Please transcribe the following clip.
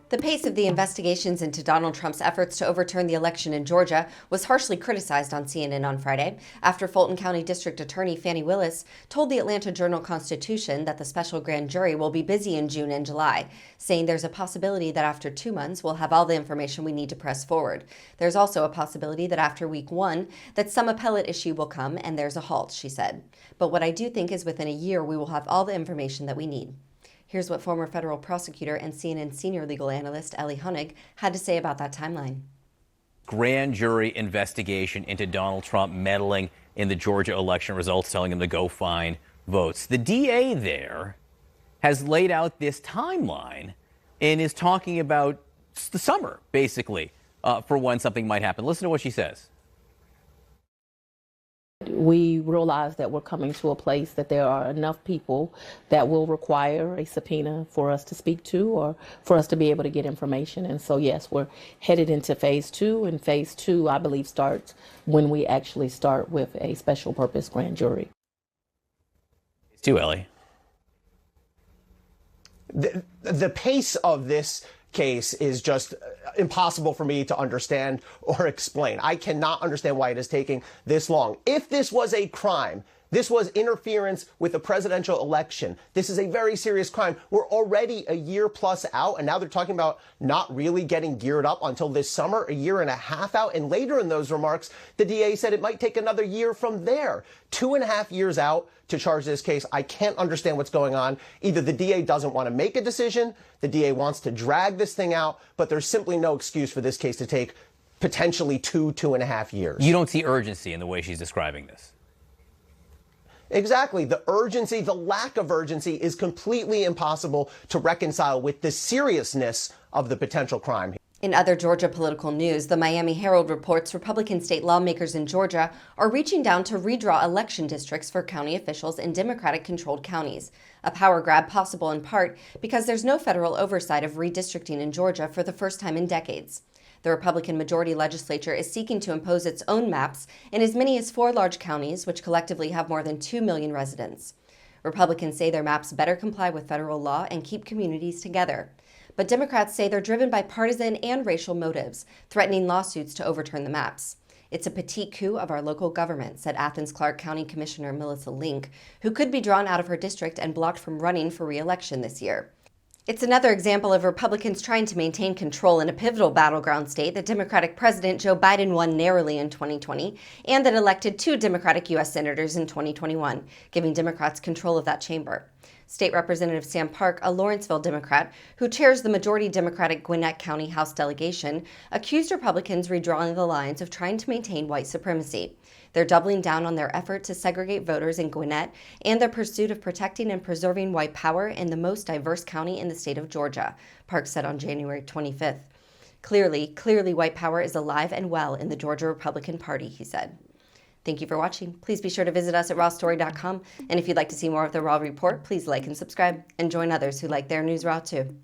The pace of the investigations into Donald Trump's efforts to overturn the election in Georgia was harshly criticized on CNN on Friday after Fulton County District Attorney Fani Willis told the Atlanta Journal-Constitution that the special grand jury will be busy in June and July, saying there's a possibility that after 2 months we'll have all the information we need to press forward. There's also a possibility that after week 1 that some appellate issue will come and there's a halt, she said. But what I do think is within a year we will have all the information that we need. Here's what former federal prosecutor and CNN senior legal analyst Elie Honig had to say about that timeline. Grand jury investigation into Donald Trump meddling in the Georgia election results, telling him to go find votes. The DA there has laid out this timeline and is talking about the summer, basically, for when something might happen. Listen to what she says. We realize that we're coming to a place that there are enough people that will require a subpoena for us to speak to or for us to be able to get information. And so, yes, we're headed into phase 2. And phase 2, I believe, starts when we actually start with a special purpose grand jury. It's too, Elie. The pace of this case is just impossible for me to understand or explain. I cannot understand why it is taking this long. If this was a crime, this was interference with the presidential election. This is a very serious crime. We're already a year plus out, and now they're talking about not really getting geared up until this summer, a year and a half out. And later in those remarks, the DA said it might take another year from there. 2.5 years out to charge this case. I can't understand what's going on. Either the DA doesn't want to make a decision, the DA wants to drag this thing out, but there's simply no excuse for this case to take potentially 2.5 years. You don't see urgency in the way she's describing this. Exactly. The urgency, the lack of urgency is completely impossible to reconcile with the seriousness of the potential crime. In other Georgia political news, the Miami Herald reports Republican state lawmakers in Georgia are reaching down to redraw election districts for county officials in Democratic-controlled counties, a power grab possible in part because there's no federal oversight of redistricting in Georgia for the first time in decades. The Republican majority legislature is seeking to impose its own maps in as many as 4 large counties, which collectively have more than 2 million residents. Republicans say their maps better comply with federal law and keep communities together. But Democrats say they're driven by partisan and racial motives, threatening lawsuits to overturn the maps. It's a petit coup of our local government, said Athens-Clarke County Commissioner Melissa Link, who could be drawn out of her district and blocked from running for re-election this year. It's another example of Republicans trying to maintain control in a pivotal battleground state that Democratic President Joe Biden won narrowly in 2020 and that elected 2 Democratic U.S. senators in 2021, giving Democrats control of that chamber. State Representative Sam Park, a Lawrenceville Democrat who chairs the majority Democratic Gwinnett County House delegation, accused Republicans redrawing the lines of trying to maintain white supremacy. They're doubling down on their effort to segregate voters in Gwinnett and their pursuit of protecting and preserving white power in the most diverse county in the state of Georgia, Park said on January 25th. Clearly, white power is alive and well in the Georgia Republican Party, he said. Thank you for watching. Please be sure to visit us at rawstory.com. And if you'd like to see more of the Raw Report, please like and subscribe and join others who like their news raw too.